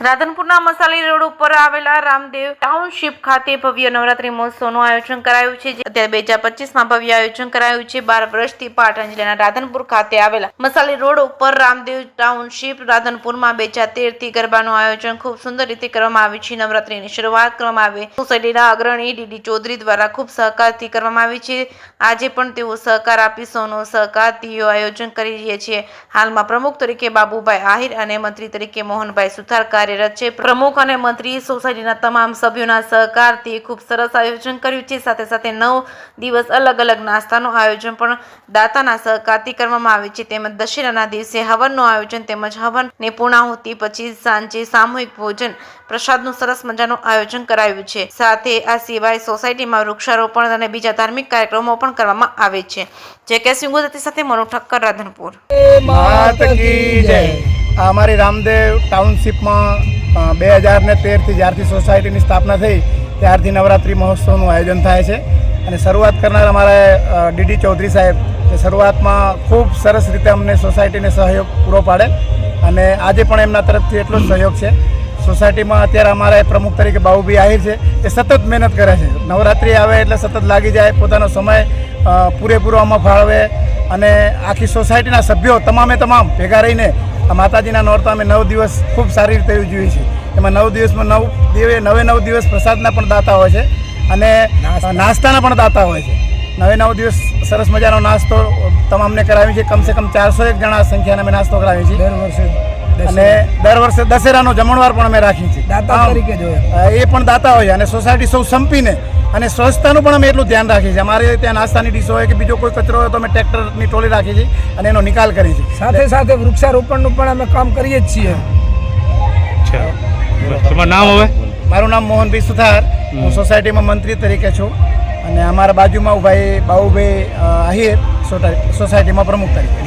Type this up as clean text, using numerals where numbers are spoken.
રાધનપુરના મસાલી road ઉપર આવેલા Ramdev township ખાતે ભવ્ય નવરાત્રી મહોત્સવનું આયોજન કરાયું છે. અત્યારે 2025માં ભવ્ય આયોજન કરાયું છે. 12 વર્ષથી પાટણ જિલ્લાના રાધનપુર ખાતે આવેલા મસાલી રોડ ઉપર રામદેવ ટાઉનશીપ રાધનપુરમાં 2013 થી ગરબાનું આયોજન ખૂબ સુંદર રીતે કરવામાં આવ્યું છે. નવરાત્રીની શરૂઆત કરવામાં આવી સોસાયટીના અગ્રણી ડીડી ચૌધરી દ્વારા ખૂબ સહકારથી કરવામાં આવી છે. આજે પણ તેઓ સહકાર આપી સૌનો સહકારથી આયોજન કરી રહ્યા છે. હાલમાં પ્રમુખ તરીકે બાબુભાઈ આહિર અને મંત્રી તરીકે મોહનભાઈ સુથાર કાર્યરત છે. પ્રમુખ અને મંત્રી સોસાયટીના તમામ સભ્યોના સહકારથી ખૂબ સરસ આયોજન કર્યું છે. સાથે સાથે 9 દિવસ અલગ અલગ નાસ્તાનું આયોજન પણ દાતાના સહકારથી કરવામાં આવે છે. તેમજ દશેરાના દિવસે હવનનું આયોજન તેમજ હવનની પૂર્ણાહુતિ પછી સાંજે સામૂહિક ભોજન પ્રસાદનું સરસ મજાનું આયોજન કરાયું છે. સાથે આ સિવાય સોસાયટીમાં વૃક્ષારોપણ અને બીજા ધાર્મિક કાર્યક્રમો પણ કરવામાં આવે છે. જે કે સિંગોદતી સાથે મનુ ઠક્કર, રાધનપુર. અમારી રામદેવ ટાઉનશીપમાં 2013થી જ્યારથી સોસાયટીની સ્થાપના થઈ ત્યારથી નવરાત્રિ મહોત્સવનું આયોજન થાય છે. અને શરૂઆત કરનાર અમારા ડીડી ચૌધરી સાહેબ શરૂઆતમાં ખૂબ સરસ રીતે અમને સોસાયટીને સહયોગ પૂરો પાડે અને આજે પણ એમના તરફથી એટલો જ સહયોગ છે. સોસાયટીમાં અત્યારે અમારા પ્રમુખ તરીકે બાબુભાઈ આહિર છે. એ સતત મહેનત કરે છે. નવરાત્રિ આવે એટલે સતત લાગી જાય, પોતાનો સમય પૂરેપૂરો આમાં ફાળવે અને આખી સોસાયટીના સભ્યો તમામે તમામ ભેગા રહીને માતાજીના નોરતા અમે 9 દિવસ ખૂબ સારી રીતે ઉજવીએ છીએ. એમાં 9 દિવસમાં 9 દિવસ પ્રસાદના પણ દાતા હોય છે અને નાસ્તાના પણ દાતા હોય છે. 9 દિવસ સરસ મજાનો નાસ્તો તમામને કરાવીએ છીએ. કમસે કમ 401 જણા સંખ્યાને અમે નાસ્તો કરાવીએ છીએ દર વર્ષે. અને દર વર્ષે દશેરાનો જમણવાર પણ અમે રાખીએ છીએ. દાતા તરીકે જોઈએ એ પણ દાતા હોય અને સોસાયટી સૌ સંપીને અને સ્વચ્છતાનું પણ અમે એટલું ધ્યાન રાખીએ છીએ. અમારે ત્યાં નાસ્તાની ડીશો હોય કે બીજો કોઈ કચરો હોય તો અમે ટ્રેક્ટરની ટોલી રાખીએ છીએ અને એનો નિકાલ કરીએ છીએ. સાથે સાથે વૃક્ષારોપણનું પણ અમે કામ કરીએ જ છીએ. તમારું નામ? હવે મારું નામ મોહનભાઈ સુથાર. હું સોસાયટીમાં મંત્રી તરીકે છું અને અમારા બાજુમાં બાબુભાઈ આહિર સોસાયટીમાં પ્રમુખ તરીકે.